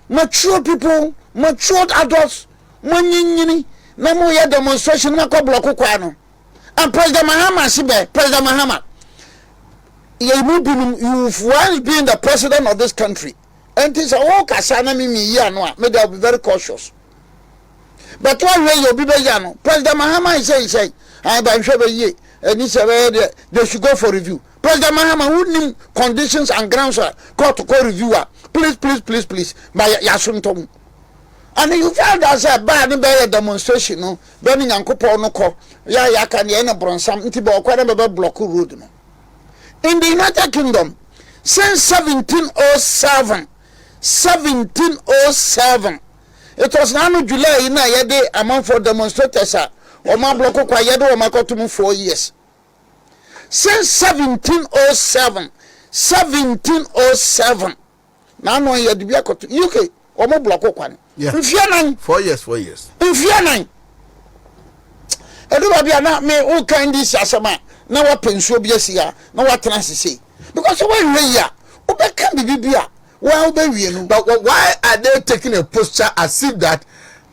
mature people, mature adults, money, no more demonstration, no block. And President Mahama Sibe, President Mahama, you've once been the president of this country. And it's a walk as an enemy, maybe I'll be very cautious. But one way you'll be Yano, President Mahama is saying, I'm sure ye, and he said they should go for review. President Mahama wouldn't conditions and grounds court to call reviewer. Please, by Yasuntom. And you found us a bad demonstration, no, burning and couple no call. Ya can yen a bronsam, Tibo, quite a block road. In the United Kingdom, since 1707, it was now July in a day among for demonstrators, or my block of Quayado or my cotton 4 years. Since 1707, now no year to be a UK or more block of one. Yeah. 4 years. In Fianine. Everybody are not me all kind this as a man. No weapon so be a seer, no what can I say? Because when we are, Uber can be Bibia. Well, but why are they taking a posture as if that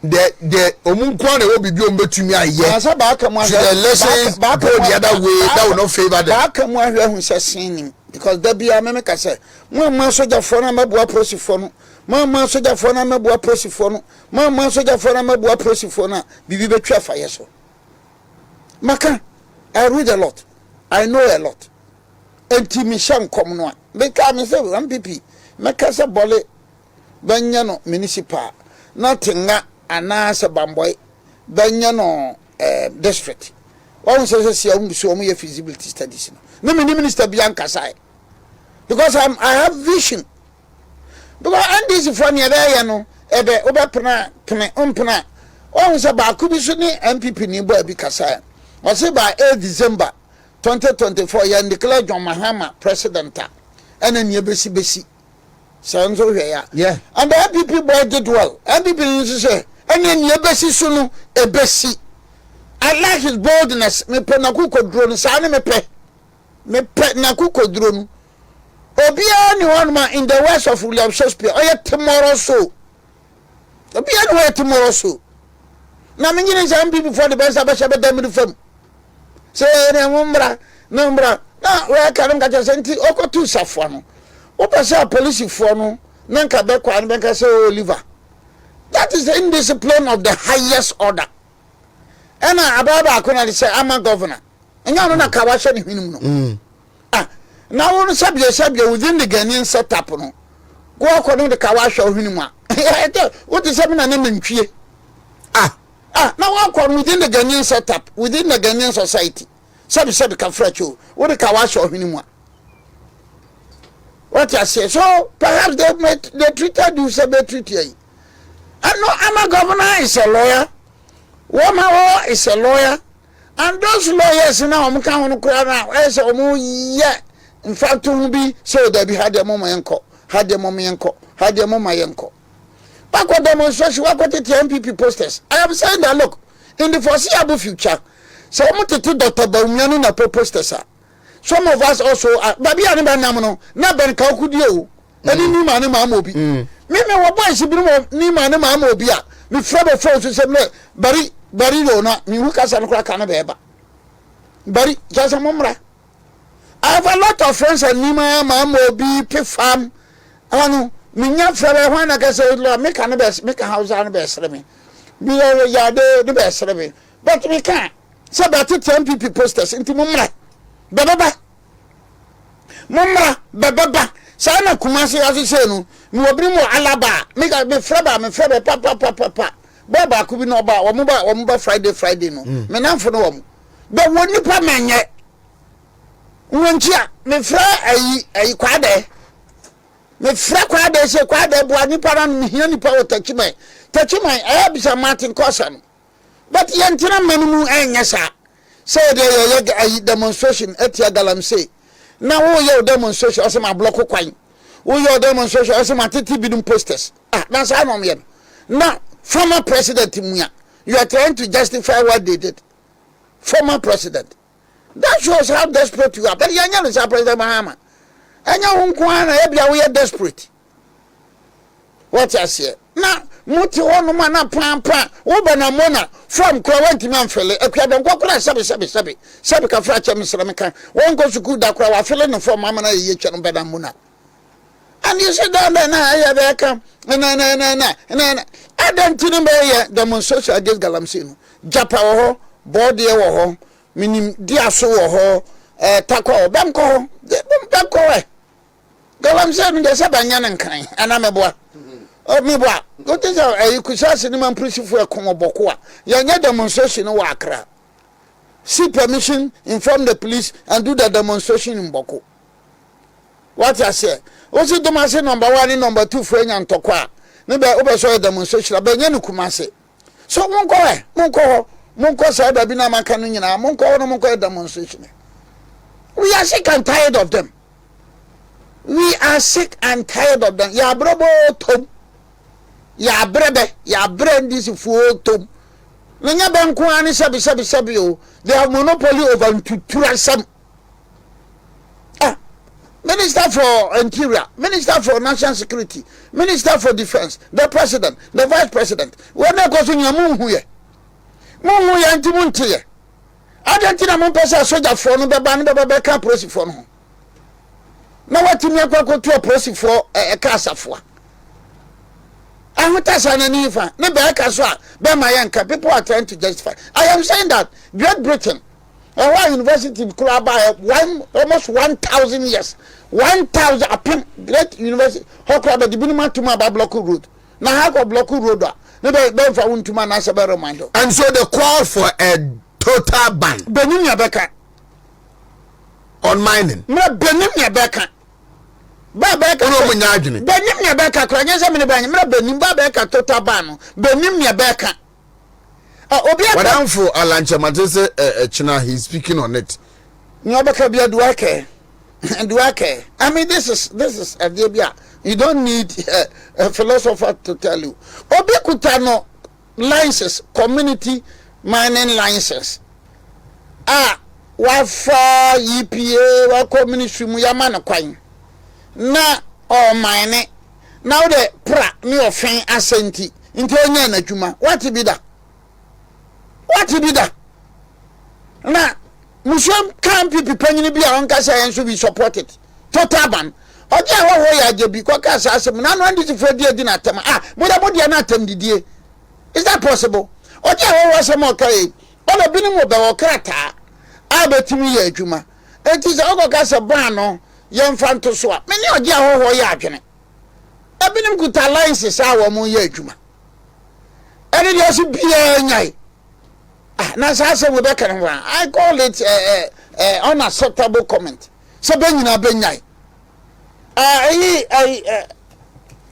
the Omunkwane will be doing to me a year? So the lessons go the other way, that will not favor them. Back and one who says singing because there be a mimic. Say, Mamma soldier for a mabua prosiphone, Mamma soldier for a mabua prosiphone, Mamma soldier for a mabua prosiphone, be betrayed fire. So, Maka, I read a lot, I know a lot. And Timishan come no, they come and say, one PP. Makasa bole banyano municipal nothing anasa bamboy banyano district one says see so me feasibility studies no me minister Bianca sai because I have vision because NDC for near there no ebe obepna pena one say ba ku bi so ni MPP ni boy bi kasa o say by 8 December 2024 ya declare John Mahama president and then besi sounds over here. Yeah. And the MPP boy did well. MPP say, and then your besi sunu a besi. I like his boldness. Me pe nakuko drone. Sani me pe nakuko drone. Obia ni one man in the west of William Shakespeare. Oye tomorrow so. Obia ni one tomorrow so. Na me nyine say MPP for the best abasha be dem fam. Say numbra. Na we kan ka senti okotu safo no. Opasa police for no nanka be kwa nka say Oliver. That is the indiscipline of the highest order. And ababa akona say I'm a governor. Enya no na kawashe ni hwinum no. Now on sabia within the Ghanaian setup no. Go according to kawashe hwinum a. What is happening na mentwie? Now according within the Ghanaian setup, within the Ghanaian society. Sabi ka fracho. What the kawashe hwinum a. What I say, so perhaps they treated you so they treat you. I know I'm a governor is a lawyer. Woma is a lawyer. And those lawyers now I'm coming to now. I say, yeah. In fact, to be so they be had their mama yanko, had their mama yanko. Back what demonstration, what the MPP posters. I am saying that look, in the foreseeable future, so I'm to Dr. Baumiano na posters. Some of us also, baby, I never know. Not Ben Kaukudio, any new man in Mamobi. Me, what boy, she be new man in Mamobia. Me, Frabber Falls, who said, Barry, not me, who can crack on a baby. Barry, just a mumra. I have a lot of friends at Nima, Mamobi, Pip Farm. I know, me, young fellow, when I can say, make a house on the best of me. Be the best of me. But we can't. So that 10 people posters into Mumra. Baba Mama Sana Kumasi as say no me obri mo alaba me fraba papa baba ku bi no ba omuba Friday no me namfo no wom be woni pa menye wonchia me fra ayi kwade me fra kwade se kwade bo ani para no hia ni pa otachimai aya bisa Martin Kosan but yentina manimu enya sa say the demonstration at your Galamsey. Now your demonstration as my block coin. Your demonstration as my TT bidum posters. That's how I'm here. Now, former President Timuya, you are trying to justify what they did. Former president. That shows how desperate you are. But you're President Mahama. And you're we are desperate. What I say? Na muti ono mana pampa wo bana mona from Krawenti manfele akwa don kokora sabi ka fracha misrameka won go suku da kra wa fele no from mama na ye twa no bana mona and you say down there na ya be ka na adantini be ye demonstration against Galamsey no japa wo ho body wo ho minim diaso wo ho takwa bam ko Galamsey no de sabanya nkan ana meboa me boa go tell you kusase ni man principal e kon oboko a yanya demonstration wa Accra seek permission inform the police and do the demonstration in Boko. What I say also demonstration number 1 and number 2 for enya ntokwa ne be obe so demonstration abenya no Kumase so monko say ba bi na maka no nyina monko demonstration. We are sick and tired of them. Ya brobo tom ya brebe ya brand this photo nanya banko ani sabi o they have monopoly over tourism. Minister for Interior, Minister for National Security, Minister for Defense, the President, the Vice President. When they go to Munhu ye antimunti ye adantina mon pesa soldier for no be can proceed for no. Now what me akwa to proceed for kasafo people are trying to justify. I am saying that Great Britain, our university almost 1,000 years, 1,000 great university. How could the minimum to my block road? Now how could block road? Never found to my answer reminder. And so they call for a total ban. Benimia Becca on mining. Benimia Becca. Babeka no munyadwene benim ya beka kranya se mene banya mra benim babeka total ban benim ya beka obi wadamfo alanche matese china he's speaking on it nyobeka bia duake I mean this is a debia. You don't need a philosopher to tell you obi kutano license community mining license wafa EPA wa community mu yama na kwan na o mine now the pra me ofin asenti nti onya na dwuma what be that na mushom kan pipi panyini bia on kasa yenso be supported total ban oje ho ya jebi ko kasa asem na no nditi fo di na tem moda na tem didie. Is that possible? Oje ho asem okai ola bini mo be okrata abetimi ya adwuma enti se okokasa ban no yemfanto so a meni oje ahoho ya adwene ebinim kuta license awo mo ya adwuma ene de so bia nyai na say we be kan wa I call it unacceptable comment so be nyina be nyai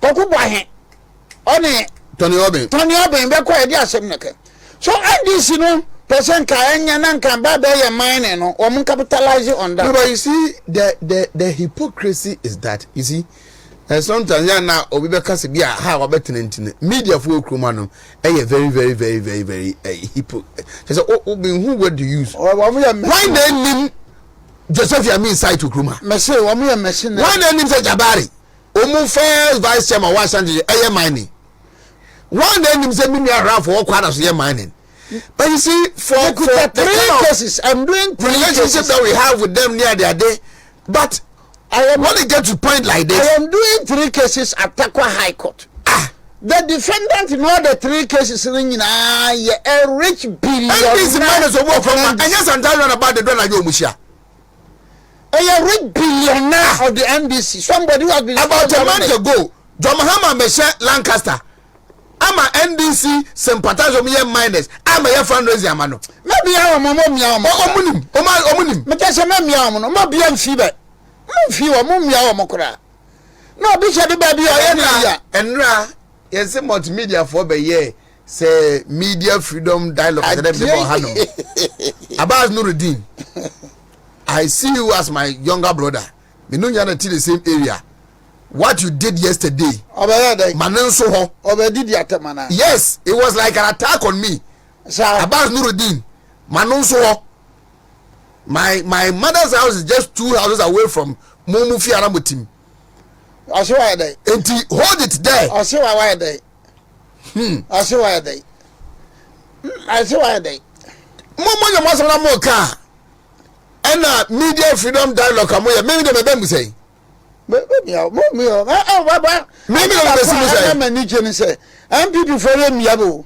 Obiri Boahen oni Tony Obin be ko e di asem neke so NDC no person ka enya na nkan ba be ye mine no o mun capitalize on that. No, but you see the hypocrisy is that you see sometimes na obi be kase bia ha wa betenentine media for okroma no very hypocrite. So who would you use why they name Joseph Yami side to okroma me say wo me machine why they name say Jabari omu first vice chairman wa sanje mining why they name say Mimi around for kwada so mining. But you see, for three cases, I'm doing three relationship that we have with them near their day. But when they get to point like this, I am doing 3 cases at Takwa High Court. The defendant in all the 3 cases a rich billionaire. And this man is a work from and yes, I'm telling you about the donor Yomusha. A rich billionaire of the NDC. Somebody who has been about a month ago, John Mahama Meshe Lancaster. I'm a NDC sympathize with me miners. I'm a fundraiser amano. Maybe I am omunim. Mekase maybe I am no. Maybe I'm fibe. Mumia mokra. No, be said baby o enra. Yes, multimedia for be year. Say media freedom dialogue that them Hanum. Abaz Nuruddin. I see you as my younger brother. Me know you are not in the same area. What you did yesterday, yes, it was like an attack on me. Abaz Nuruddin, Manonso. My mother's house is just 2 houses away from Mumufi Aramutim. I see why they. Hold it there. I see why they. I see why they. I see why they. Momo ya masana mo ka. Ena media freedom dialogue amoya. Maybe dem be say. Maybe baba. Maybe dem be say. Me ni je ni say. MPP for them yabo.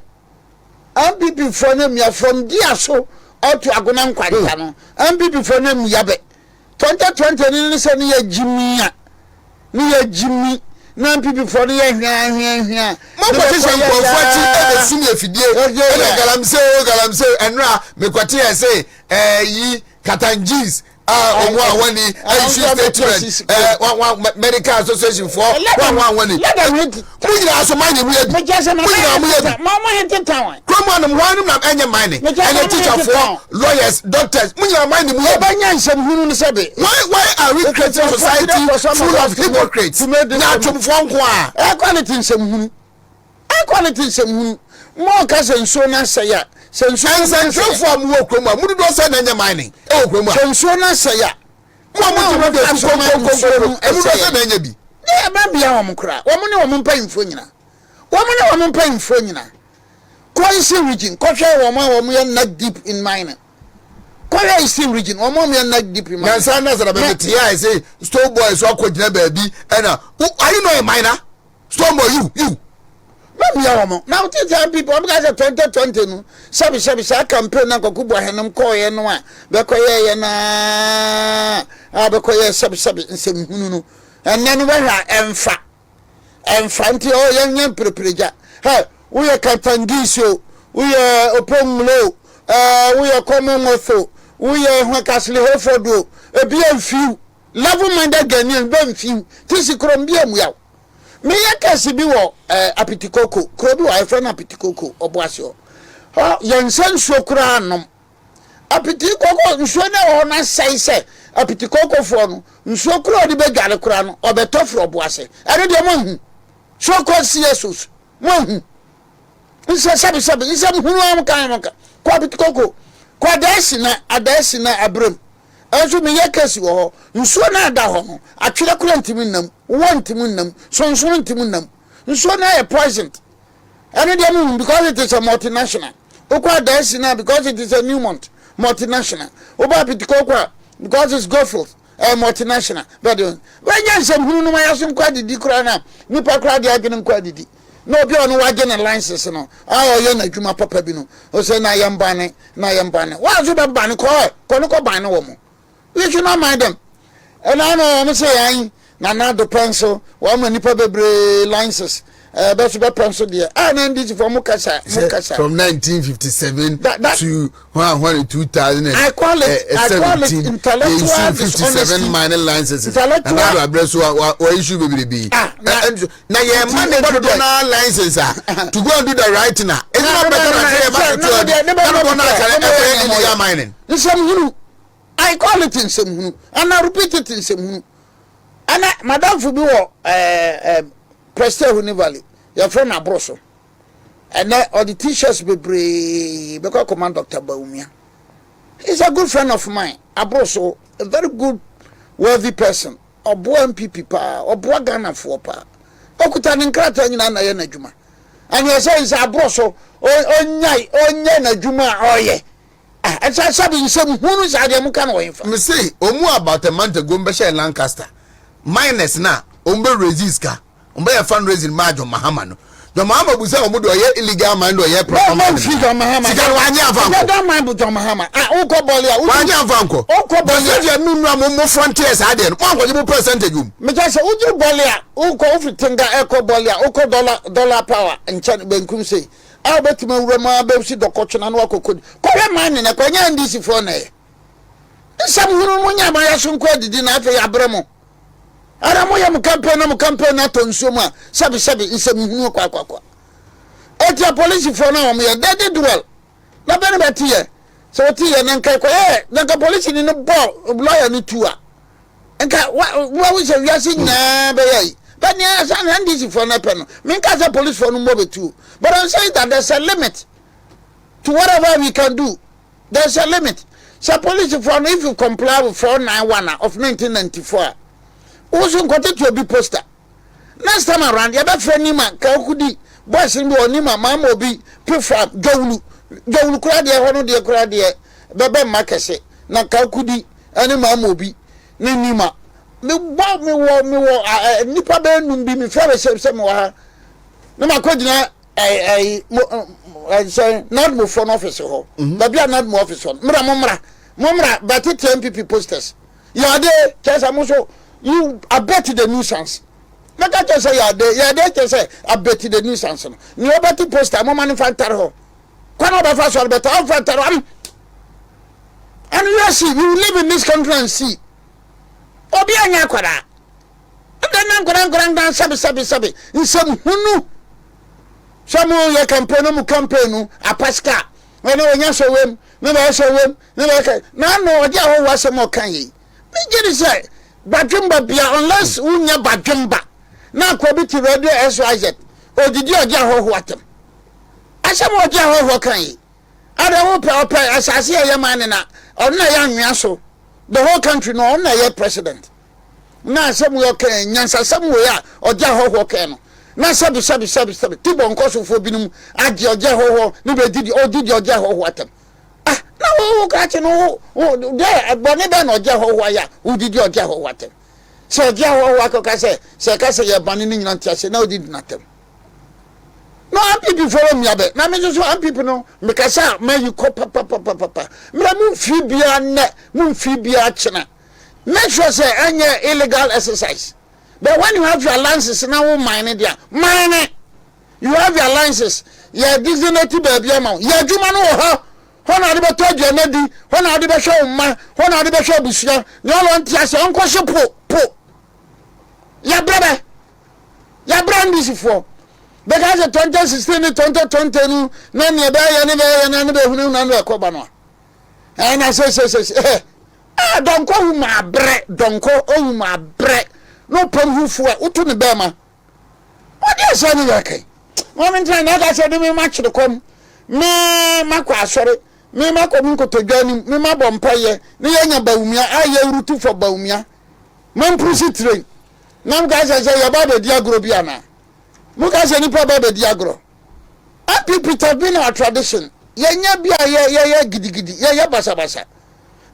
MPP for them ya from dia so out to Agona Nkwanta no. MPP for them yabe. 2020 ni say ni ya jimia. Ni ya jimi. Na MPP for the hia. Mo position ko fati e be sini efidie. E galamsey enra me kwati e say yi Katanjis one statement medical association for one let them hit we are so money we mama hit town come on one na anya money and a teacher for lawyers doctors we are money we banya nsem hunu no sebe why are we creating a society full of hypocrites na tum for nko a quality nsem hunu mo ka senso na saya senso for mo kroma mu do say na nya mining e kroma senso na saya mo do so ko e mu do say na nya bi e ba bia wo mkra wo mo ne wo mpanyimfo nyina Koisi region ko hwe wo ye not deep in mining Koisi region wo mo ye not deep in mining na na be tia I say store boy so akogina baabi and are you know a miner store boy you now tell people because 2020 no sabi sa campaign na Obiri Boahen ko ye no a be ko ye na be ko ye sabi nsem hunu no enne no be hwa emfa nti o ye nyem prepreja he we ye Katangisio we ye Opomlo we ye Commonwealth we ye Hwakasle Hofodo e bi amfiu level minded Ghanaian be amfiu tisi krom bi amuya me yakasi bi wo apitikoko kro bi wo afra apitikoko oboasio ha yensen sokura anom apitikoko nsuo na wo na sai apitikoko fo no nsuo kura odi be dwale kura no obetofro oboase ene de mo hu soko siesus mo hu nse sabi nse hunu am kan ko apitikoko ko adasi na abram enso me yakasi wo nsuo na ada ho no atwere kura ntimi nam wantimi nam sonson ntimi nam nsuo na poison ene de mo because it is a multinational okwa adasi na because it is a new multinational oba apitikoko because it's Gofield multinational but when you say hunu no yaso nkwa didi kura na nipa kura de agene nkwa didi no obi onu wage na license no ayo ye na adwuma papa bi no o say na yambane wa zo be bane ko no ko bane wo mo you should not mind them and I know say yan na do pencil wa ma nipa bebre licenses that's be pencil there and NDC for mukasa from 1957 to 2000 I call it intellectual 57 minor licenses and I address what issue be na ye man do na license to go and do the right now it's not better than illegal mining I call it in some and I repeat it in some and madam for be Preston Valley, your friend Abroso. And all the teachers be brave because command Dr. Baumia. He's a good friend of mine. Abroso, a very good, worthy person. Or boy MPP pa, or boy Ghana for pa. Okutan Krata in Anna Juma. And he says Abroso, oh, Juma, oh, yeah. And so I said, who is Adamukan way from? Me say, Omu about a month ago, Mbasha Lancaster. Minus na, Umbe Reziska. Umbe fundraising margin Mahamano. The Mahama was saying, illegal mind or proper man. John Mahama. I don't mind with John Mahama. I Oko Bolia, Wanya Vanko. Oko Bolia, no frontiers. I didn't want percentage. Because Uju Bolia, Oko Fitinga, Eko Bolia, Oko dollar power, and Chan Benkumse. I bet you Rama Bebsi, the coach and Wako could. Koya man in a Konya and DC for nay. Some Munya Mayasun Quadi didn't have a Abramo. Aramoya campaign na tonsoma sabi nsem hunu kwa etia police for na o me dead duel na be na tie so tie na nkai kwa na ka police ni no ball lawyer ni tua nka wa we say wiase nyina be yi but ni asa na ndisi for na pe no me nka say police for no mo be tu but I'm saying that there's a limit to whatever we can do. There's a limit. So police for if you comply with 491 of 1994 also got to be poster next time around ya be friend nima ka okudi boys ni onima mama obi prefer gawulu kura de ho no de kura de bebe makese na ka okudi ani mama obi ni nima me ba me wo nipa be num bi me fere se me wa ha na makodina I say not move for office ho but be not move office on mra but it MPP posters you are there just amuso you abet the nuisance make I just say you are there just say abet the nuisance no obeti poster mo manufacture ho kwano ba fa so better manufacture am and you see you live in this country and see obi anya kwara and then sabi nsem hunu Samu ye campaign mu campaign apaska when onya so wem me ba so wem me ba na no oja ho wasem okan yi me gidi say badwumba bia unless unya badwumba na ko bi ti radio SYZ odidi oja ho atem asem oja ho kan yi ada wo pe asase ye man na onna ya nwia so the whole country no onna ye president na asem yo kan nyansa sem wo ya oja ho kan no na sabi tibo nkoso fo binum agi oje hoho ni be didi oje hoho atem na wo ka che no de bone be no oje hoho ya udidi oje hoho atem se oje hoho akoka se ka se ye bani ni nyina ntia se na odidi natem no am people follow me abe na me so am people no me ka sa me you ko papa me mu fi bia ne mu fi bia chena make sure say any illegal exercise. But when you have your licenses now, mine, you have your licenses. Yeah, this is not baby amount. Yeah, you man, Hona de told you, Neddy, Hona de show, ma, Hona de show, Busia, no one tells your uncle, po. Ya brother, ya brand is for. Because the 2016, 2020, none of the Cobano. And I say, don't call my bread, don't call my bread. No problem for utu ni bema. What you say ni yake? Moment time na say me match the come. Me makwa asore. Me makwa munko todwani, me mabompa ye. Ni yenya baumia, aye rutu for baumia. Man pussy train. Nam guys say your baba diagro biana. Muka say ni pa baba diagro. People have been our tradition. Yenya bia ye gidi. Ye basa.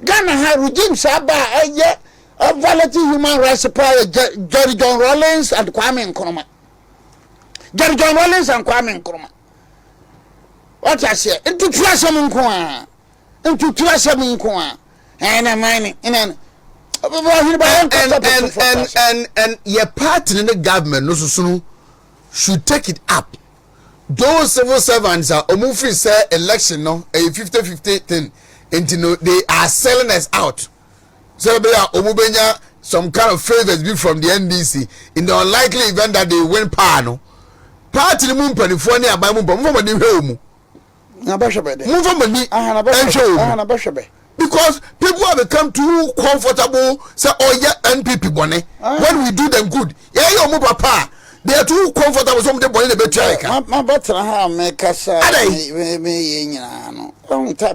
Ghana ha regime saba aye violating human rights supplier Jerry John Rawlings and Kwame Nkrumah. Jerry John Rawlings and Kwame Nkrumah. What I say? Into Trasam Nkwa. And I'm mining. And your party in the government no so should take it up. Those civil servants are free say election no a 50-50 thing. And they are selling us out. So they are omubenya some kind of favors be from the NDC in the unlikely event that they win power no. Party the moon penifoni abai mumpa mumpa ni hemu. Because people have become too comfortable say oh yeah NPP bone when we do them good. Yeah you mumpa pa. They are too comfortable some they born in the betrayal. My better ha make us me no.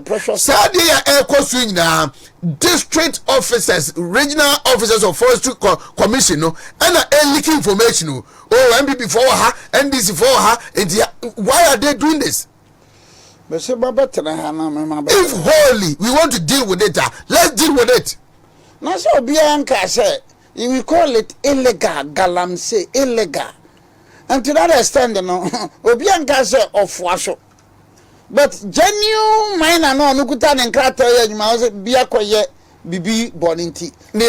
Pressure. Sadia Eco Swing now, district officers, regional officers of Forestry Commission, no, and leaking information. Oh, MPP for her, NDC for her, and why are they doing this? If wholly we want to deal with it, let's deal with it. Now, so Bianca said, we call it illegal, Galamsey, illegal. And to that extent, no, Bianca said, of Washo. But genuine minor no nukuta ne nkrata ya nyuma o se bia koye bibi boninti ne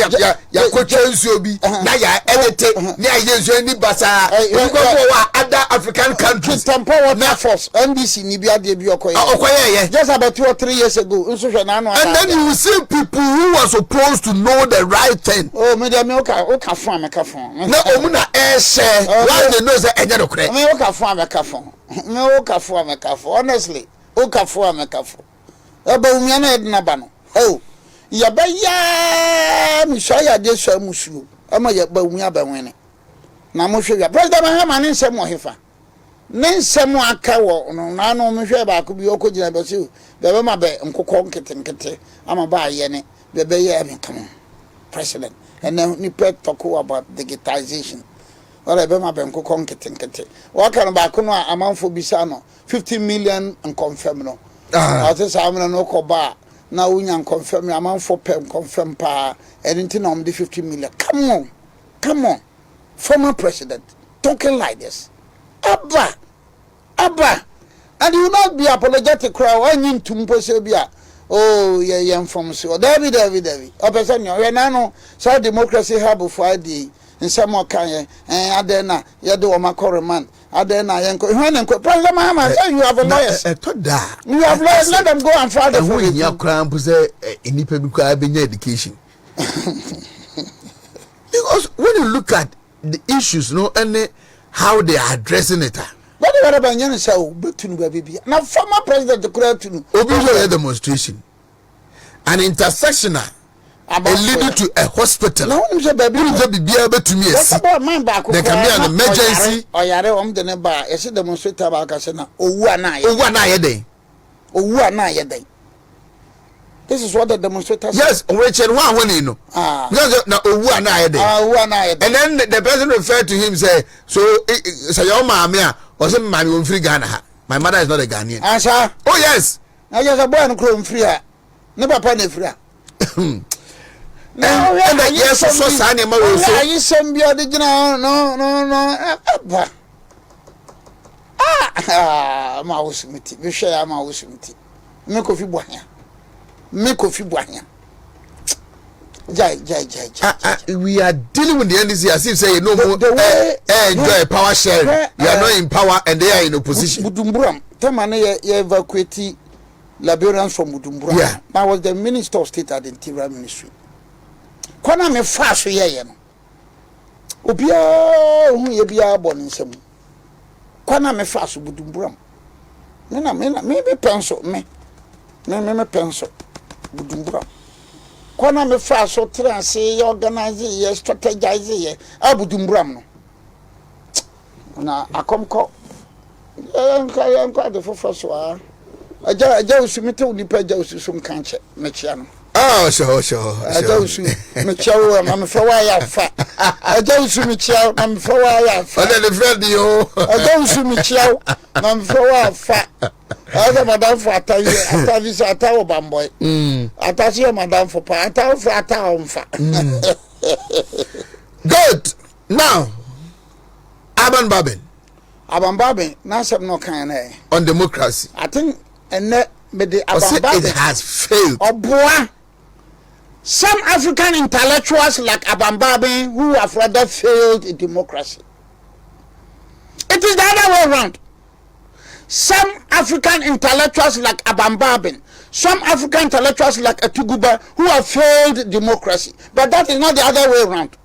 ya koche obi na ya edete ne ya yesu ni basa because wa other African countries tempo water force NDC ni bia de bi okoye just about 2 or 3 years ago nso hwe na no and then you will see people who are supposed to know the right thing me dey me oka fun ameka fun na omuna share why they know say enye no kre me oka fun ameka fun me oka fun ameka fun honestly oka fun ameka fun eba umia na edna ba no oh ya ba ya mi so ya de so musu ama ya ba umia ba wene na mo hwe ya president Mahama ne nsem ohefa ne nsem aka wo no na no mo hwe ba ko bi okogina be so be ma be nkokọ nkete ama ba ye ne be ye me come president and then ni pet talk about digitization Ora be ma benko konketenkete. Wa kan ba ko no amanfo bisa no 50 million and confirm no. I say am no ko ba na unya confirm amanfo pem confirm pa anything on the 50 million. Come on. Former president talking like this. Abba. And you will not be apologetic crowd when you to be oh yeah from so David. O person you na so democracy have before the in some more kind adena ya do o makore man adena yenko when president Mahama say you have a lawyers you have lawyers let them go and file the for you crime say enipa bi kwa be education because when you look at the issues and how they are addressing it. But the other Banyan so between baby. Now former president the crowd to Obiri demonstration. An intersectional leading to a hospital. No one said baby be able to me. There can be an emergency. Or yare the neighbor, I see demonstrate about Casana. Oh, one day. This is what the demonstrators. Yes, Richard one when you know. Now one eye day. And then the person referred to him say, so your mamma or some man will free Ghana. My mother is not a Ghanaian. Answer. Oh yes. I just a boy and clone free. Never penny free. No, yes, so sign him. You send me original. No. Mouse meeting. We share mouse meeting. No coffee boy. Make Kofi Boahen. Jai. We are dealing with the NDC as if say no more enjoy power sharing. You are not in power and they are in opposition. Budumburam. Temane ye evacuate Liberians from Budumburam. Yeah. I was the Minister of State at the Interior Ministry. Kwana me faso ye no. Obia hu ye bia born nsem. Kwana me faso Budumburam. Me pencil me pencil. Budumbura kona me fa so trance ye organize ye strategize ye abudumbura no na akomko enka de fofo so aja usumite unipa aja usum kanche mechia no sure aja usum mechia wo ma me fa wa ya fa aja usum mechia na me fa wa ya fa the friend yo aja usum mechia na me fa wa fa Ada madam for atawo bamboy. Atasi madam for pa atawo for atawo mfa. Good. Now, Aban Babin, na some no kind on democracy. I think and me the Aban Babin it has failed. Oboa. Some African intellectuals like Aban Babin who have rather failed in democracy. It is the other way around. Some African intellectuals like Aban Babin, some African intellectuals like Atuguba who have failed democracy. But that is not the other way around.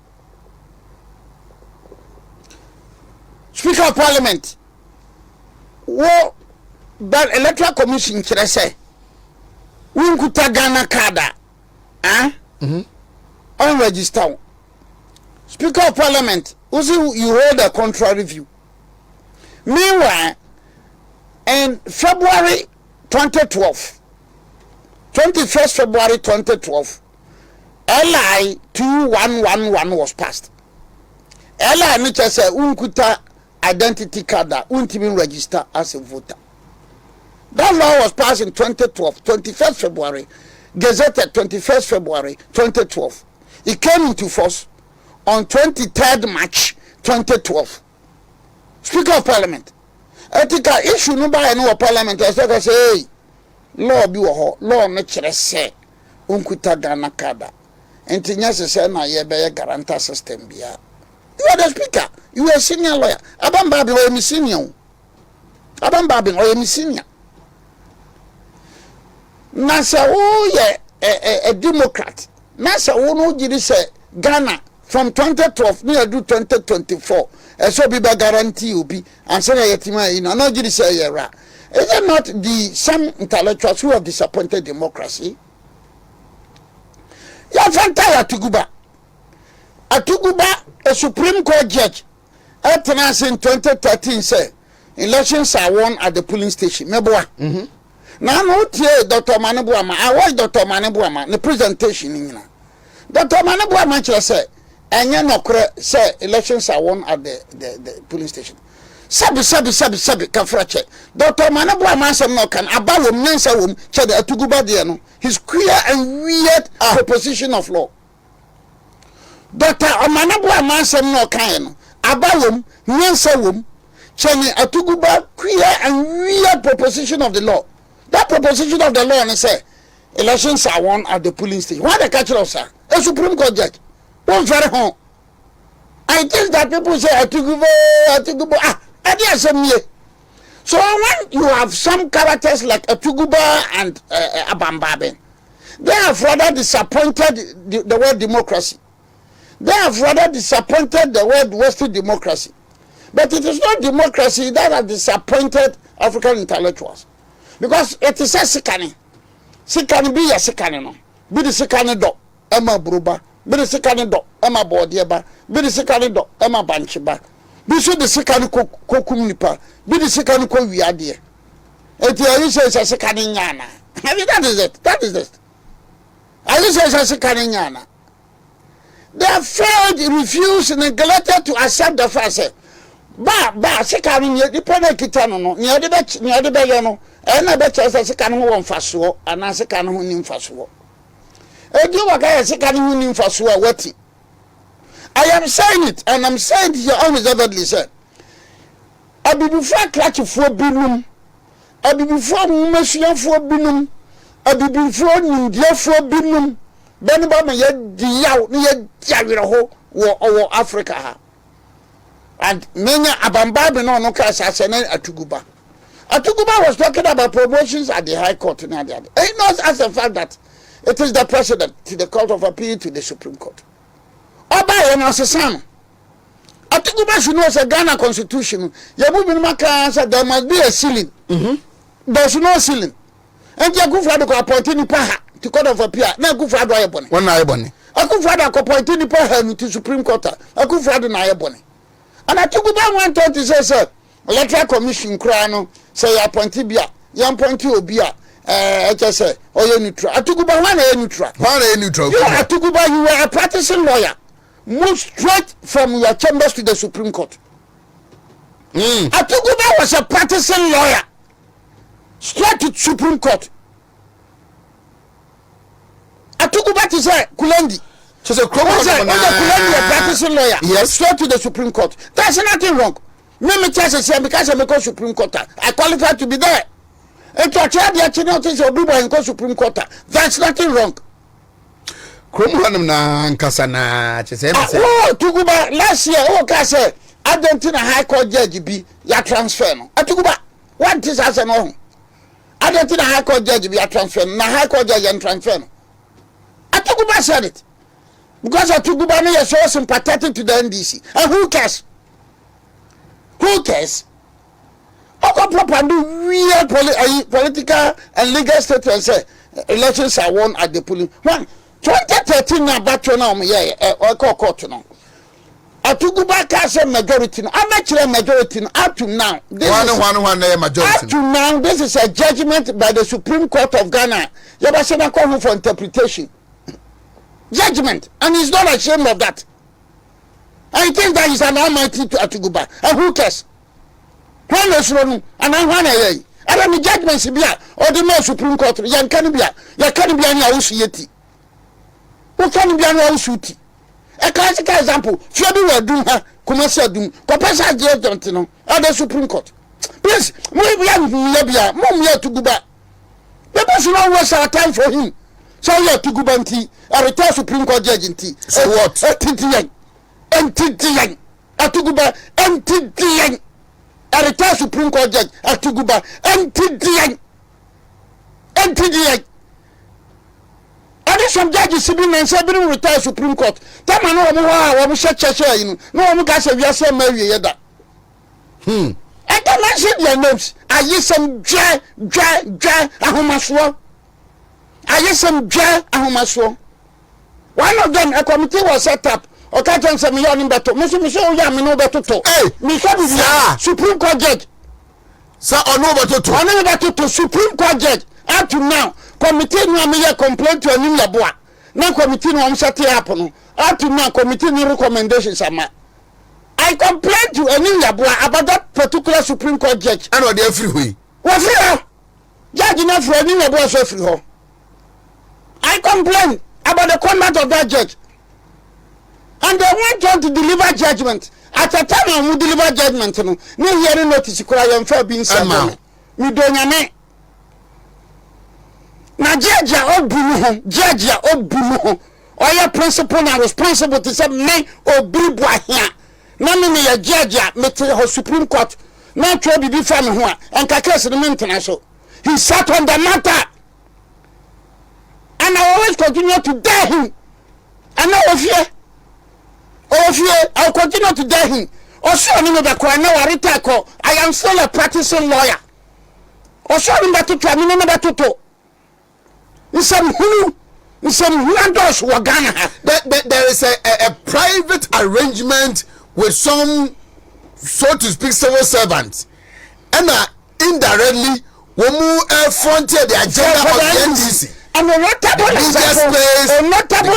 Speaker of Parliament, what that Electoral Commission say, Unkuta Ghana Kada, unregistered. Speaker of Parliament, also you hold a contrary view. Meanwhile, in February 2012, 21st February 2012, LI 2111 was passed. LI which I say unkuta identity card that untimi register as a voter. That law was passed in 2012, 21st February, gazetted 21st February 2012. It came into force on 23rd March 2012. Speaker of Parliament. Ethical issue no by no Parliament. I say, hey, law be law no say unkuta Ghana kada. And Tinyas say na ye be guarantor system bia. You are the speaker. You are a senior lawyer. Aban Babin or senior. Aban Babin or senior. Nasa oh yeah a Democrat. Nasa oh no jiri say Ghana from 2012 near do 2024. So be guarantee you be and say yetima no jiri say yera. Is it not the some intellectuals who have disappointed democracy? Ya fanta Atuguba, a Supreme Court judge, attendance in 2013 say elections are won at the polling station. Meboa. Now no tie Dr. Manebuama. I watch Dr. Manebuama the presentation in Dr. Manebuama say and you're not correct. Say elections are won at the polling station. Sabi kafrache. Dr. Manabu Amansam no can about Mensa wom che the Atuguba de no. His queer and weird proposition of law. Dr. Manabu Amansam no can about Mensa wom che the Atuguba queer and weird proposition of the law. That proposition of the law and say elections are won at the polling station. Why the catcher of sir? A Supreme Court judge. Won't very home. I think that people say Atuguba. I dare say me. So when you have some characters like Atuguba and Abambabe, they have rather disappointed the word democracy. They have rather disappointed the word Western democracy. But it is not democracy that has disappointed African intellectuals. Because it is a sikani. Sikani be a sikani no. Be the sikani do. Emma Bruba. Be the sikani do. Emma Bordieba. Be the sikani do. Emma Banchiba. Be so the sikani kokumunipa. Be the sikani ko wiadie. You say it's a sikani nyana. I mean, that is it. That is it. I say it's a sikani nyana. They have failed, refused, neglected to accept the fact. Ba sikani nye dipena kitano no. Nye de be no. Ena be chese sikani ho wonfaso ana sikani ho ni mfaso. Edi waka sikani ho ni mfaso wati. I am saying it, and I'm saying it here unreservedly, sir. Abibufo klachifo binum, abibufo mumasuafo binum, abibufo nindiafo binum. Beni ba me ye diyaw ne ye diawere ho wo Africa ha. And many Abambabe no ka asase na Atuguba. Atuguba was talking about promotions at the High Court. He knows as a fact that it is the President to the Court of Appeal to the Supreme Court. Oba ye no sesano. Atuguba should know the Ghana Constitution. Yabu binmaka said there must be a ceiling. There's no ceiling. And Yakufado ko appoint ni pa to Court of Appeal. Na Akufado ayebone. One ayebone. Akufado ko appoint ni pa to Supreme Court. Akufado na ayebone. And Atuguba went on to say, sir, electoral commission krano say appoint bia, you appoint obia. Just say, oh, you're neutral. Atuguba, one are neutral. One are neutral. You Atuguba, you were a practicing lawyer. Move straight from your chambers to the Supreme Court. Atuguba was a practicing lawyer. Straight to Supreme Court. Atuguba to say, Kulendi. She's a practicing lawyer. Yes. Straight to the Supreme Court. There's nothing wrong. Me because I'm a Supreme Court. I qualify to be there. And to try the actual things of Obiri Boahen Supreme Court. There's nothing wrong. Tuguba last year, Kase, Argentina High Court judge be ya transfer no. Atuguba, what is as no? Argentina High Court judge be ya transfer. Na High Court judge and transfer no. Atuguba said it. Because Atuguba no is so sympathetic to the NDC. And who cares? Who cares? Oko propaganda weird political and legal statements say elections are won at the polling. 2013 na battle na court no. Atuguba cast majority no. I'm majority no up to now. One majority. Up to now, this is a judgment by the Supreme Court of Ghana. Yabasena call for interpretation. Judgment, and he's not ashamed of that. I think that is an almighty to Atuguba. And who cares? When is wrong? And I want to I don't judgments be or the Supreme Court. Yan can be any house yeti. Who can be any house yeti? A classic example, Fabi will do her commercial doom, Copasa judgment, you know, at the Supreme Court. Please, we have Labia, Mom here to go back. The person was our time for him. So you have to go back tea, a retired Supreme Court judge in tea. So what? Entity Atuguba, entity a retired Supreme Court judge Atuguba, entity. And some judges sitting and said, retired Supreme Court. Tell me, no, I'm such a share, you know, no one got a yes, Mary. I can mention your names. I use some dry, Ahomaswa. I use some dry, Ahomaswa. One of them, a committee was set up. Okay, tell me your name better. Mr. Yamino better. Hey, Mr. Supreme Court judge. Sir, or no better to Supreme Court judge. Up to now, committee no me complaint to a new boy. Now committee no set happen. up to now committee new recommendations ama. I complained to any Yabua about that particular Supreme Court judge. And what they free way. What free? Judge not for any Yabua so free. I complained about the conduct of that judge. And they went on to deliver judgment. At a time when we deliver judgment, no hearing notice for being sent. We don't know. Now, Judge Obumu, or your principal are responsible to say, me Obiri Boahen. No, me a judge, me Supreme Court. No trouble be from one, and Kakas the international. He sat on the matter. And I always continue to dare him. And now of here, I'll continue to dare him. Also, I know that I am still a practicing lawyer. Also, I know that to there is a private arrangement with some, so to speak, civil servants, and indirectly we move frontier the agenda of the NDC. And a notable example is a medical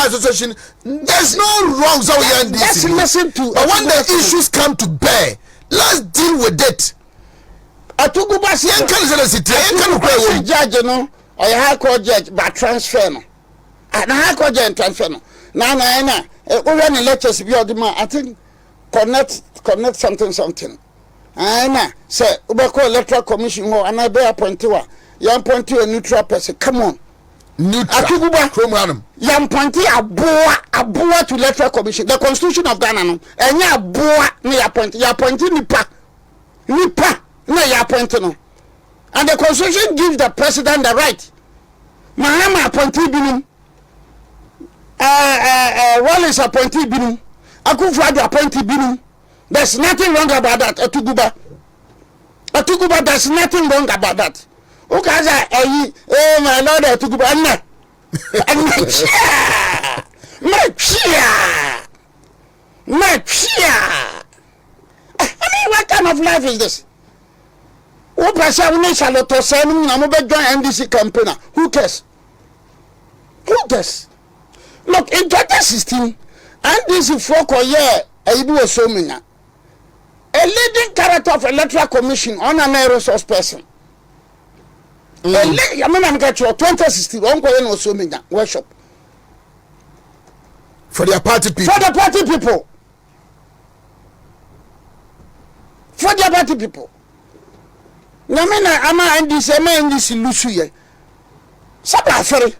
association. There's no wrongs over the NDC. Let's listen to. But when the issues come to bear, let's deal with it. Atugubasi judge no or high court judge by transfer no. And high court judge transfer no. Na we run lectures be I think connect something. Na say ubeko electoral commission ho and I be appointed wa. You appoint a neutral person. Come on. Neutral. Atuguba Chromanum. You appoint aboa to electoral commission. The constitution of Ghana no. Enya aboa na you appoint nipa. No, you appointed no. And the constitution gives the president the right. Mahama appointed binum. Wallace appointed binum. Akufo-Addo appointed binum. There's nothing wrong about that. Atuguba, there's nothing wrong about that. Ukaza, oh my Lord, Atuguba, Anna. I mean, what kind of life is this? What person we shall to send join NDC campaign? Who cares? Who cares? Look, in 2016, NDC folk was so many. A leading character of electoral commission on an resource person. I mean, I'm got your 2016. Was so many workshop for their party people. For the party people. For their party people. Namena ama NDC lusu ye. Sa ba afere.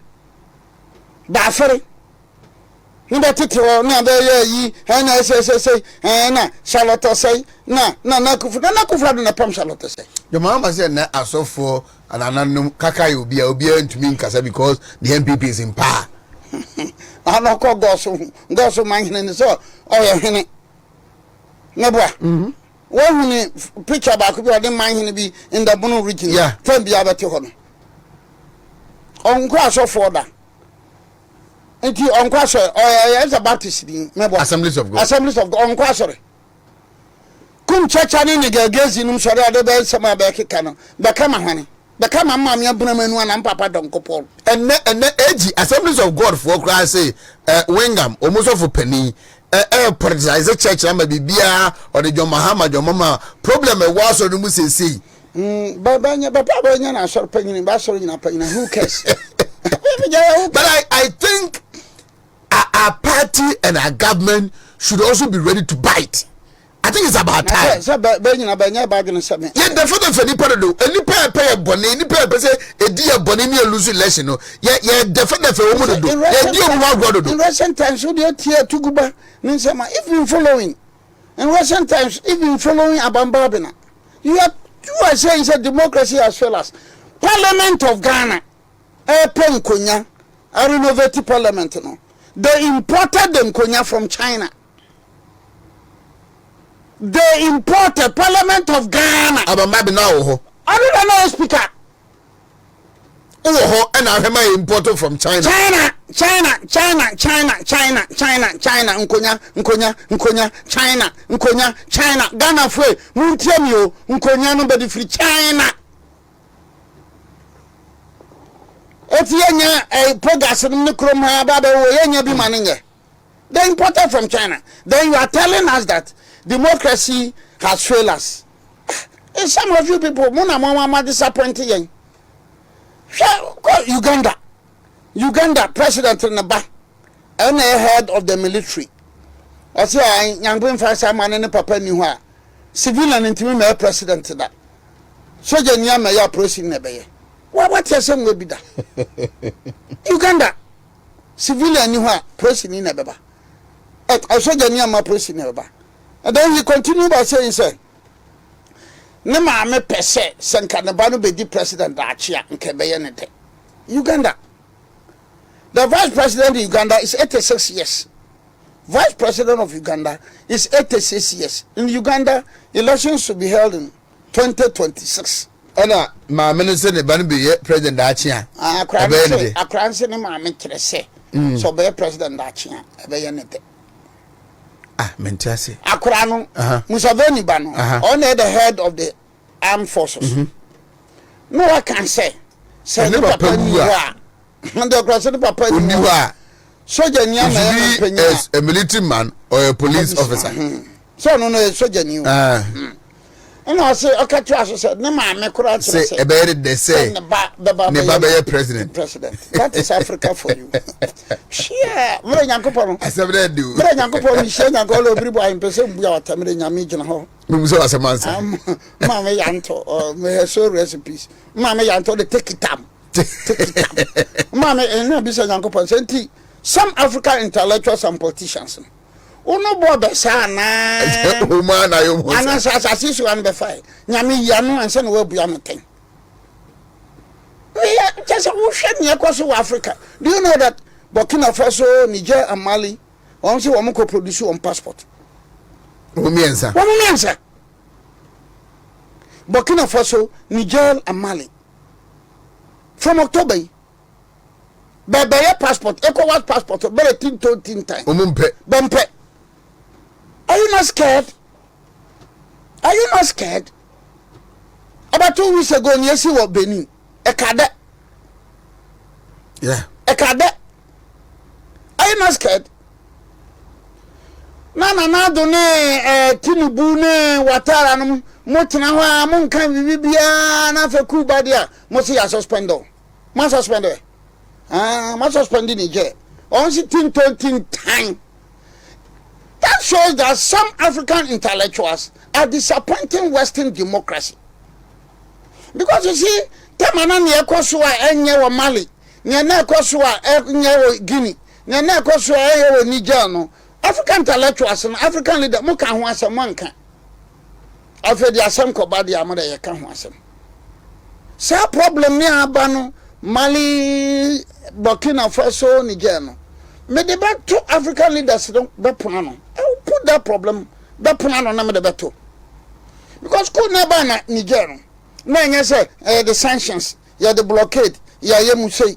Ni betiti o na be yi na say na Charlotte say na kufu na pam Charlotte say. Your mama said na asofo and ananum kaka obi ntumi nkasa because the MPP is in power. Anoko goso man hene so o hene. Nebwa. One picture back of the man be in the Bono region. Yeah. Ten be about to hold on crash of order. And you on crash or as a Baptist Assemblies of God. Assemblies of God on crash. Come church and in the girls in sorry, the bell some back canon. Become a honey. Become a mammy and Bruman and Papa Don Copol. And edgy Assemblies of God for Christ say, Wingham, almost of a penny. Politicize church number bibia or the John Mahama John Mama problem was or the Musi see. Papa na sort penny basel in a penny. Who cares? But I think our party and our government should also be ready to bite. I think it's about time. Yeah, the photo for the part do. Any pay bonnet, any pay say a dear bonnet lose election. Yeah, definitely for woman to do. In recent times, you dear to Guba, if you following. In recent times, even following Abambabina, you are saying it's a democracy as well as Parliament of Ghana. Pen Konya, a renovated parliament. No, they imported them Konya from China. They imported Parliament of Ghana. Abambabi now. I don't know speaker. Oh, and I am imported from China. China. Nkonya, China. Ghana free. Muntiamio, Nkonya nobody free China. oti yenya progress no krom ha ba wo yenya bi maninye. They imported from China. Then you are telling us that democracy has failed us. And some of you people, mama disappointed yen. Uganda president in the back, and the head of the military. I say, young boy, first man in the papa knew her. Civilian intimate president to that. So, Janyama, your president, what your son will be that? Uganda civilian knew her president in a baba. I saw Janyama president, and then he continued by saying, sir, no mamma per se, Sankanabano be the president, Achia, and Kabayanete. Uganda. The vice president of Uganda is 86 years. Vice president of Uganda is 86 years. In Uganda, elections should be held in 2026. Ana ma minister ne ban be president Achia. Akranse ne ma mentre se. So be president Achia, be yenete. Mentase. Akra no Museveni ba no. On the head of the armed forces. No one can say the papa ni wa. And the president papa ni wa. Soldier ni as a military man or a police officer. So no soldier ni. And I say okay to said no ma me kura say about they say the baba president. That is Africa for you. Yeah, we Nyankopon. I said they do. We Nyankopon we share Nyankopon Obiri Boahen person bu ya tamre nyame gina ho. Me so asamansa. Ma me yanto or me so recipes. Ma me yanto the take it time. Ma me no be say Nyankopon say some African intellectuals and politicians. Uno bo be sana. Woman ayo mo. Ana sa sisu an be fai. Nyame yanu anse no wabu am ten. We just who hwe ne ekoso Africa. Do you know that Burkina Faso, Niger and Mali won say won ko produce on passport. Womiensa. Burkina Faso, Niger and Mali. From October Bebe passport, ECOWAS passport, better tin time. Bumpe. Are you not scared? About 2 weeks ago, you see what Benin. Ekade. Yeah. Ekade. Are you not scared? Na do ne Tinubu ne Watara no motina ho mon kan bibia na fa Cuba dia mo se ya suspendo. Ma suspendo. Ma suspending Niger. Only tin time. That shows that some African intellectuals are disappointing Western democracy. Because you see, Tamana ni ekoswa enye wo Mali, ni na ekoswa enye wo Guinea, ni na ekoswa enye wo Niger no. African intellectuals and African leaders mo kan ho asem anka. Afedi asem ko ba dia mo da ye kan ho asem. Sa problem ni aba no Mali, Burkina Faso, Niger no. Me the back to African leaders don't be plan. I will put that problem that plan on the battle. Because could never na Niger. No, you say the sanctions, yeah, the blockade, yeah, you say.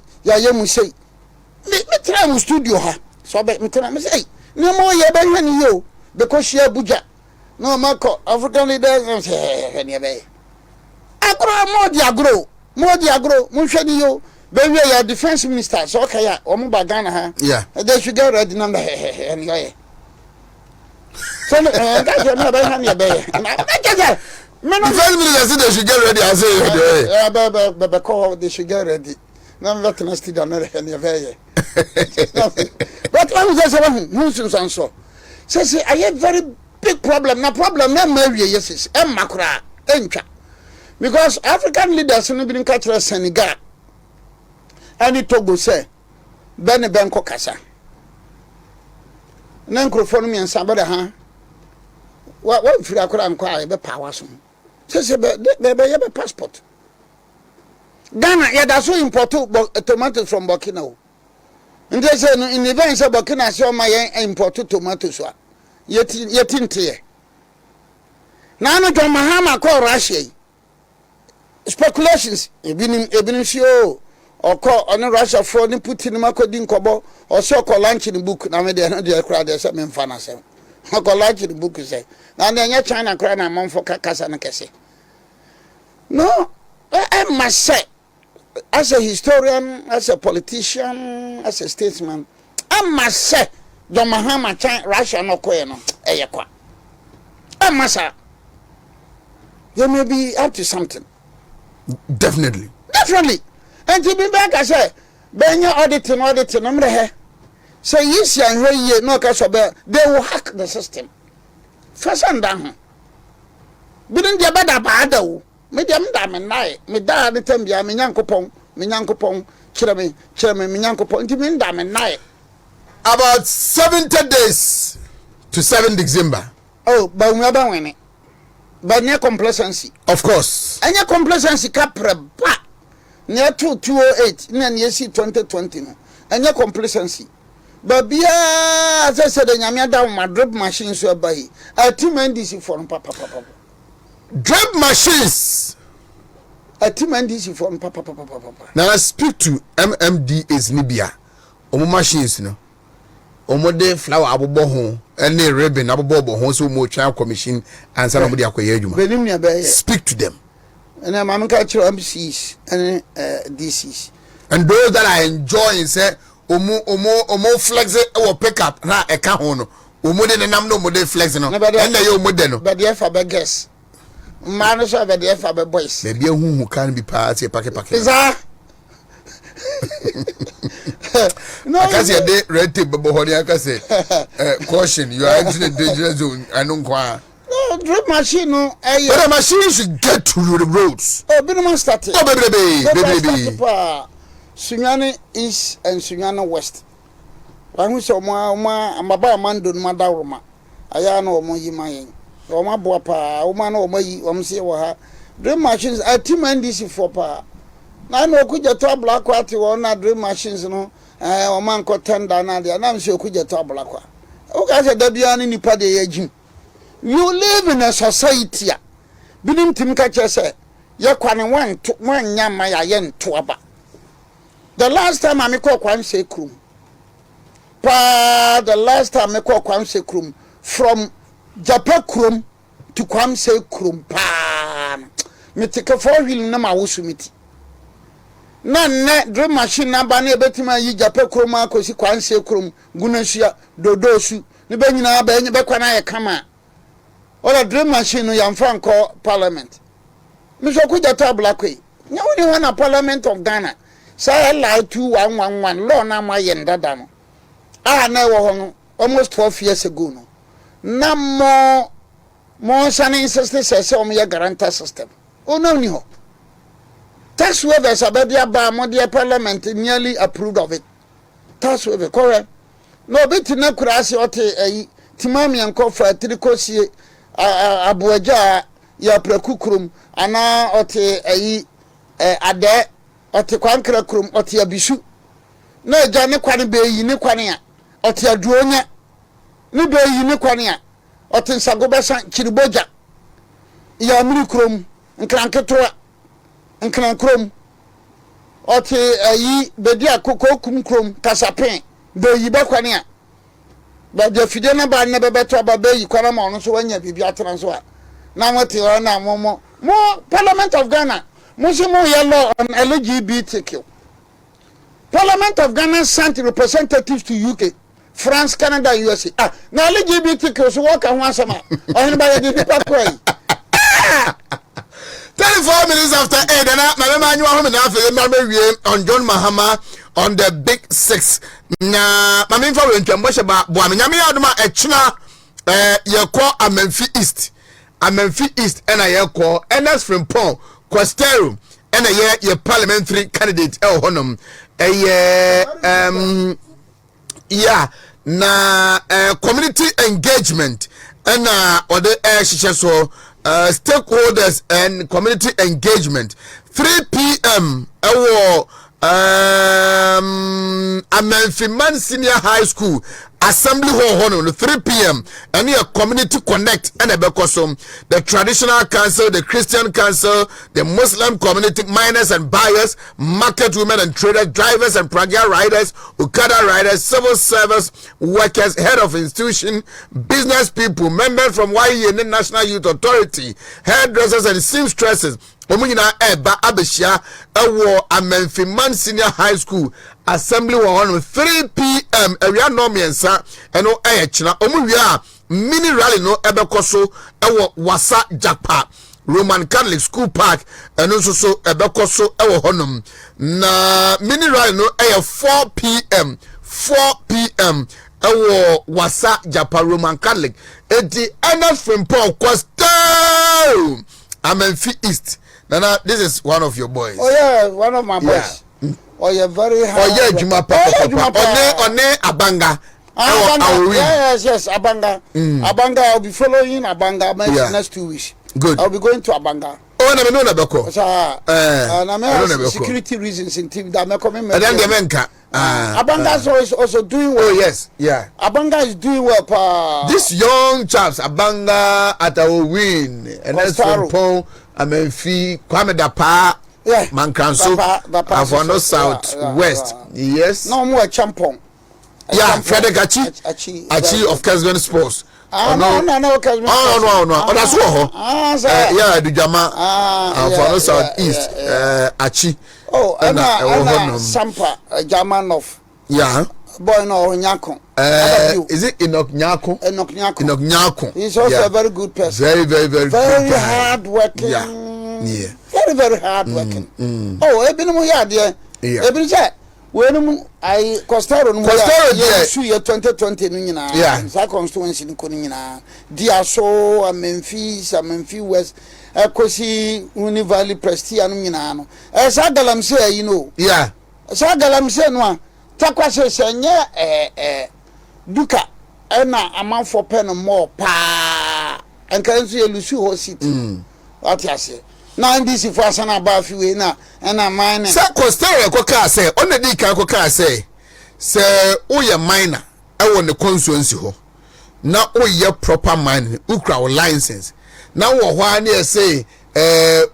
Me try to studio ha. So me try me say, no more ye be you because she Abuja. No Marco African leaders say any be. Agro, more diagro, munshani yo. Baby, your defense minister, so okay, yeah, Bagana, yeah, they should get ready number anyway. So, that's your number, honey, baby. They should get ready. I say, because they should get ready. None of that still done any but I was just who's and so. Say, I have very big problem. No problem, no Mary, yes, and Macra, Encha. Because African leaders have been catching Senegal. Ani Togo say ben benko kasa na microphone mi ansa bada ha wa fira akora nkwa be power so say be ye passport Ghana ya da so import tomatoes from Burkina o and they say in event say Burkina say o ma ye import tomatoes so yetinte na no to mahama ko Russia speculations ebinim show Oko on Russia for ni Putin makodi nkobo o so ko launch the book na me dey no dey crowd dey say me mfa na say ko launch the book say na nya China crowd na monfo kasa na kese no I must say as a historian, as a politician, as a statesman, I must say, John Mahama Chan Russia no koeno eyekwa. I must say, they may be up to something. Definitely. And to be back, I say, ben your auditing, I'm here. Say yes, and ye no casobe, they will hack the system. First and down. Bidin dia bada bada wo. Me dia mda me nai. Me da de tambia me nyankopon kire me nyankopon nti me nda me nai. About 70 days to 7 December. Oh, but we aba wene. But near complacency. Of course. Anya complacency kapre ba. Near 208 na near 2020 no. Anya complacency. But bia as I said nyame da my drip machine so abai. Team NDC for papa. Drip machines. Team NDC for papa. Now I speak to MMDA's Nibia. Omo machines no. Omo de flower abobo ho ene ribbon abobo ho so mo twa commission and some de akoye adwuma. Benim ne be. Speak to them. And I'm ka chiro MCs and DCs. And those that are enjoying say omo flex e wo pick up na e ka ho no. Omo de nam no mo de flex no. And na ye omo de no. But the fa be guess. Man so be the fa be boys. Be bia hu kan be party pake. Isa. No, I can say they red tape but honey I can say caution you are entering the danger zone I don't qua. No, drip machine no. But the machine should get to the roads. Oh, be no started. Oh baby. Sunyane East and Sunyane West. Wahu so amaba amando no madawroma. Aya na omo yi mayen. Omo boa pa, omo na omo yi, omo se wo ha. Drip machines team NDC for pa. Na no kuja to black kwati wo na drip machines no. Omo anko tender na dia. Na mse kuja to black kwa. O ka se da bia ni nipa de yajim. You live in a society. Binim tim ka chese. Ye kwane wan nyama ya ye nto aba. The last time I call Kwamse Krum. The last time I call Kwamse Krum from Japan Krum to Kwamse Krum. Me take a 4-wheel na ma wusumiti. Na dream machine na ba na betima yi Japan Krum akosi Kwamse Krum gunashia dodosu. Ni be nyina ba enye be kwana ye kama. Ola dream machine no yamfa nko parliament. Me so ku jata blackwe. Nya woni wana parliament of Ghana. Say lie 2111 law na ma yenda da no. Na wo ho no almost 12 years ago no. Na mo sane insist say o me guarantee system. O no ni ho. Tax waivers ababia ba mo the parliament nearly approved of it. Tax waiver correct. No bit na kurase ote timami anko fra trikosie abuaja ya prekukrum ana ote ade ote kwankra krum ote abisu na eja ne kwane be yi ne kwane a ote aduonya ne be yi ne kwane a ote nsagobesa chiriboja ya muri krum nkranketoa nkran ote bedi akoko kum krum kasapen be yi be kwane a ba de fide na ba ne bebeto aba yi kwana ma ono so wanya bibia atran so a na mote o na mo Parliament of Ghana mo yellow on LGBTQ. Parliament of Ghana sent representatives to UK, France, Canada, USA. Now LGBTQ so work and once a month. Anybody did people cry. 34 minutes after 8 and my man you on John Mahama on the big 6. Na mami for ntwambo ba bo amnyame adoma echina yekọ Amenfi East and I call Ernest Frimpong Costero and a parliamentary candidate El Honum community engagement and other so stakeholders and community engagement 3 p.m. Amenfi Man Senior High School Assembly Hall, 3 p.m. and a community connect and a bekosom. The traditional council, the Christian council, the Muslim community, miners and buyers, market women and traders, drivers and pragya riders, Okada riders, civil service workers, head of institution, business people, members from YE National Youth Authority, hairdressers and seamstresses. Omuna eba abeshia ewo Amenfiman Senior High School assembly on 3 p.m. area no miensa eno china omuwia mini rally no ebekoso ewo Wasa Japa Roman Catholic School Park eno so ebekoso ewo honum na mini rally no 4 p.m. ewo Wasa Japa Roman Catholic eti Ernest Frimpong Costa Amenfi East. Nana, this is one of your boys. Oh yeah, one of my boys. Yeah. Oh yeah, very hard. Oh yeah, Juma Papa. One Abanga. Yes, Abanga. Abanga, I'll be following Abanga next 2 weeks. Good. I'll be going to Abanga. Oh, no, no, Beko. Security reasons in TV that may come in. Abanga is also doing well. Oh yes, yeah. Abanga is doing well. This young chaps, Abanga at our win, and that's from Pong. Amenfi Kwame Dapa, yeah, Mankranso, Avono South West, yes. No more Champong. Yeah, Frederick Achi of Kesben Sports. No, Kesben. Oh, that's what. Yeah, Dujama, Avono South East, Achi. Oh, and Sampa, Germanov. Yeah. Boy, no, Nyako. Is it Enoch Nyako? Enoch Nyako. He's also a very good person. Very hard working. Yeah. Very hard working. Oh, Ebinu Yadia. Ebinu said, when I Costaro, yeah, 2020, yeah, that constituency in Kunina, Diaso, Memphis, West, Kosi, Uni Valley, Prestia, Minano. As Galamsey, you know. Yeah. Galamsey, no. Takwa senye duka ena amount for pen more pa enkanso ye lusu ho city what you say na NDC for asana about fi na ena mine sa Costello ko ka say onedi kan ko ka say oye miner e wo ne constituency ho na oye proper mine ukra license na wo ho ani say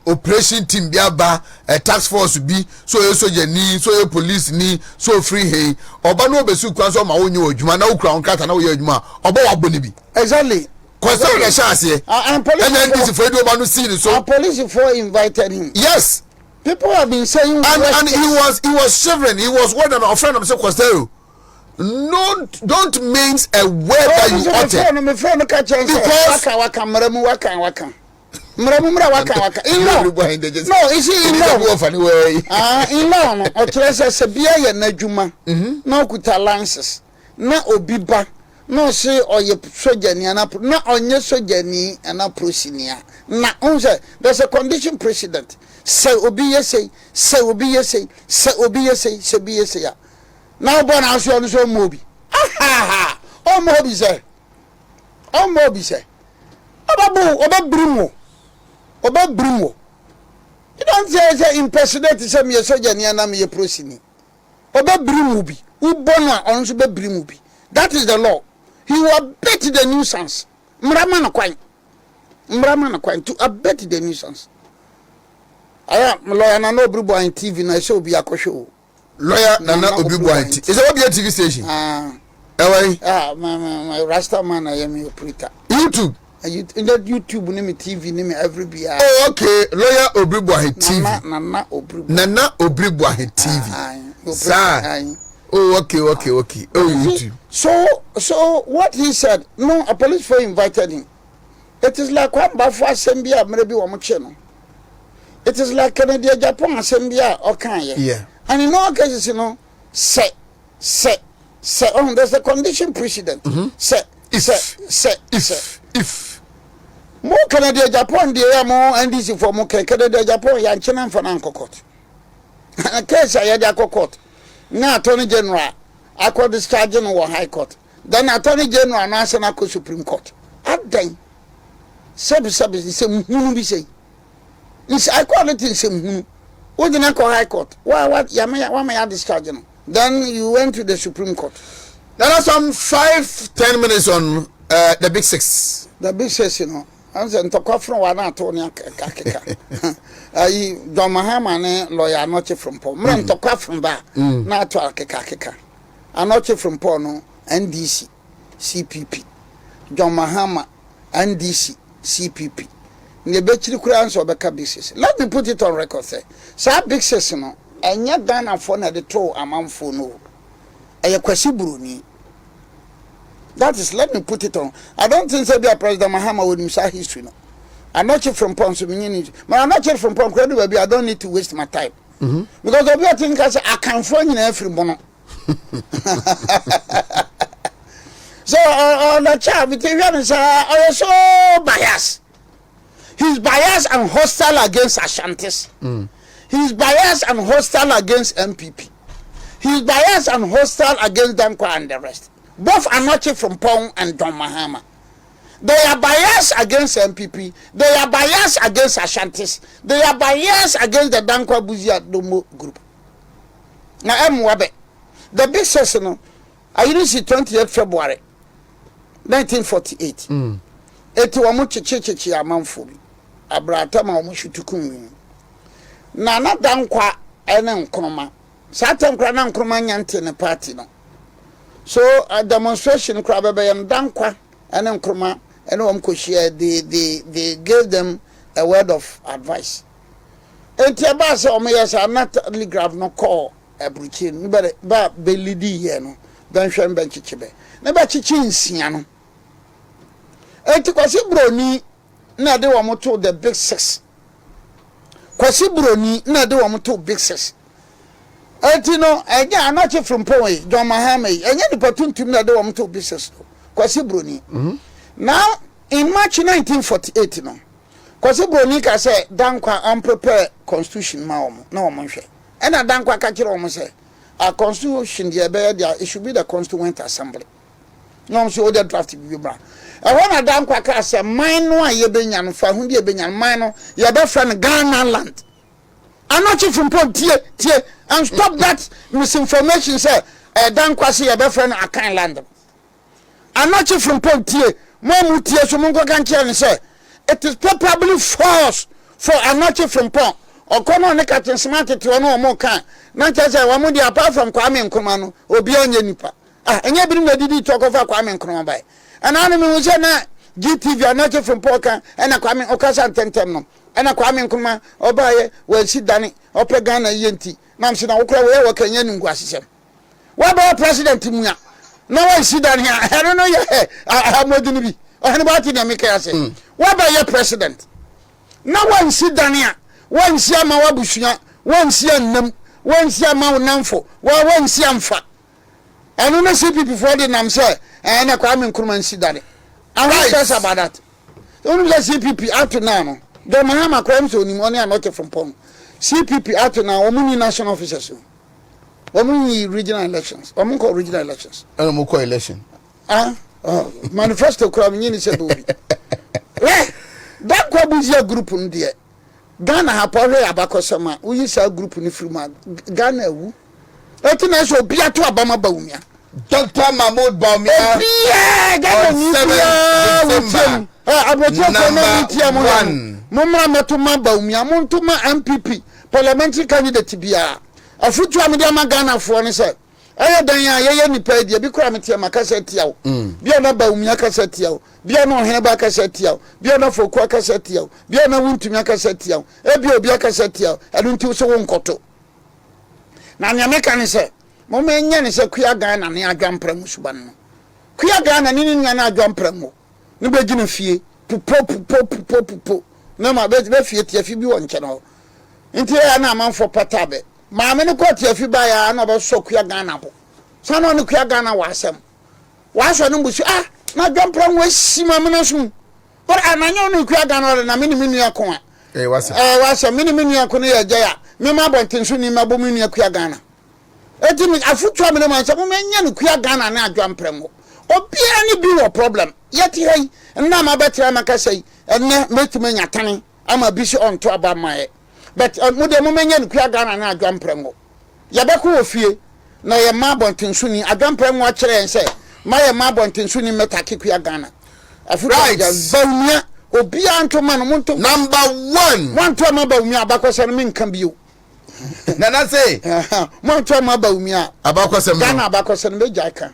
operation team biaba task force bi so ye soldier ni so ye police ni so free hey oba no besu kwan so ma wonye odwuma na ukra onkrata na wo ye odwuma oba wa boni bi exactly Costello na chance and police and NDC for do ma no see ni so police for invited him. Yes, people have been saying and he was shivering. He was one of our friend of Costello. No, don't means a word that you utter because waka Mramumra waka. No, is he in love? In law, or treasure Sabia Najuma, no kuta lances, no obiba, no say or ye sojani and up, no on your sojani and a prosinia. Na unza, there's a condition precedent. Say obi say, now born house on so mobi. Ah, oh mobi say. Oba brumo. Oba brumo. You don't say impersonate say me soja ni ana me prosini. Oba brumo bi. Ubona onso be brumo bi. That is the law. He will abet the nuisance. Mrama na kwan to abet the nuisance. Aya lawyer na no Obiri Boahen TV na show bi akosho. Lawyer na Obiri Boahen. Is it Obiri TV station? My Rasta man I am your operator. YouTube. In that YouTube name TV name every BR. Oh okay, lawyer Obiri Boahen TV. Nana Obiri Boahen TV. Sir. Oh okay. Oh YouTube. So what he said, no, a police force invited him. It is like one bafo assembia maybe one channel. It is like Canada Japan assembia or can yeah. And in all cases, you know, say oh, there's a condition precedent. Say if more Canada Japan the more NDC for more Canada Japan yan China for Uncle Court. And case I had a court. Now Attorney General I call discharging or High Court. Then Attorney General and National Supreme Court. At then sub is say be say. I call it in some what did I call High Court? Why may I discharge? Then you went to the Supreme Court. There are some 5-10 minutes on the big six. The big six, you know. I'm saying to come from one to Kakeka. John Mahama, lawyer, not from Paul. Man to come from that, not to Kakeka. I'm not from Pono, NDC, CPP. John Mahama, NDC, CPP. The Betty Crowns or Becca big six. Let me put it on record. Say, big six, you know, and yet done a phone at the toe among for no. A Kwasi. That is, let me put it on. I don't think so. Be a President Mahama would miss history. No, I'm not from Pons. But I'm not from Pons. Credible. I don't need to waste my time because the other thing I can find in every bono. So the child, is so biased. He's biased and hostile against Ashantis. He's biased and hostile against MPP. He's biased and hostile against Dankwa and the rest. Both are not from Pong and John Mahama. They are biased against MPP. They are biased against Ashantis. They are biased against the Dankwa Buzia Domo group. Now, Wabe, the big session, I didn't see 28th February 1948. Eti wamuche cheche ya manfobi. Abratama wamushu tukumi. Na Dankwa ene nkroma. Satan nkra na nkroma nyante ne party no. So a demonstration crowd and Dankwa and Nkrumah and Omkoshia, they gave them a word of advice. And Tiabasa Omayas are not telegraph no call a bruchin, but Belidi Yeno, then Shan Benchibe. Never Chichin Siano. And to Quasibroni, na de wamoto the big six. Quasibroni, na de wamoto big six. Etino again not from Poe John Mahama and yet the platoon to me do to business Kwasi Bruni. Now in March 1948 no Kwasi Bruni ka say Dankwa unprepared constitution ma no monhwe and a Dankwa ka kire o say a constitution there it should be the constituent assembly no so the draft be bra e wona Dankwa ka say mine no aye benya no fa hu de benya mine no ye be friend Ghana land. I'm not from Pont tie and stop that misinformation, sir. Dankwa say your friend I can't land. I'm not from Pont tie. More tie so mungo kan tell say it is probably false for I'm not from Pont. Or come on the captain smart to no more can. Not just a woman apart from Kwame Nkrumah no obi onye nipa. And you bring the did talk of Kwame Nkrumah by. And I know say na GTV are not from Pont and a Kwame Okasa tentem no. And a Kwame Nkrumah obaye we sit down ope Ghana yenti na mse na wokra we wakanya nungwasisem what about president muya no one sit down here I don't know amodini bi ohanibati na make ya say what about your president no one sit down here one see ama wabusuya one see annam one see ama wonamfo one see amfa and no see people for the nam say and a Kwame Nkrumah sit down and what says about that only the CPP up to now no the Mahama crimes on him only are not from Pong. CPP out now, Omuni national officers. Omuni regional elections. Omun call regional elections. And Omoko election. Manifesto crime in said that Kwabuzia group in there. Ghana have probably abakosama. We use a group in the free man. Ghana who? Etina so be to Abama Baumia. Dr. Mahmoud Baumia. December. Number 1. Mumra Matuma Baumia, Montuma MPP, parliamentary candidate Bia. A future Amadiama Ghana for any say. I don't know, any paid the Bicramatia Macassetio. Biana Baumia Cassetio, Biano Heba Cassetio, Biana for Quacassetio, Biana Wontumi Cassetio, Ebio Biacassetio, and until so one coto. Nanya Mecan say, Momenyan is a queer Ghana near Gampremusban. Queer Ghana in Yana Gampremo. No beginning fee, po. No, my best refuge if you be one channel. Into a man for Patabe. Mamma, no court if you buy another so queer Ghana. Son on the queer Ghana was him. Why should I bush? Not jump from West Simon. But I know queer Ghana and a mini coin. It was a mini conia jaya. Mima Bontinson in Mabuminia queer Ghana. A foot trouble man, some men queer Ghana now jump premo. Or be any be problem. Yet, hey, and now my better I say. And now, make me a tiny. I'm a bishop on to about my. But with the moment you crack down and I jump premo. Yabaku of fear. na ye ma bontensu ni adampa nwa kire en say ma ye ma bontensu ni metake kuya Ghana right bawumia obi antoma no monto number 1 monto ma bawumia abakose no menka bio nana say monto ma bawumia abakose Ghana abakose no meja ka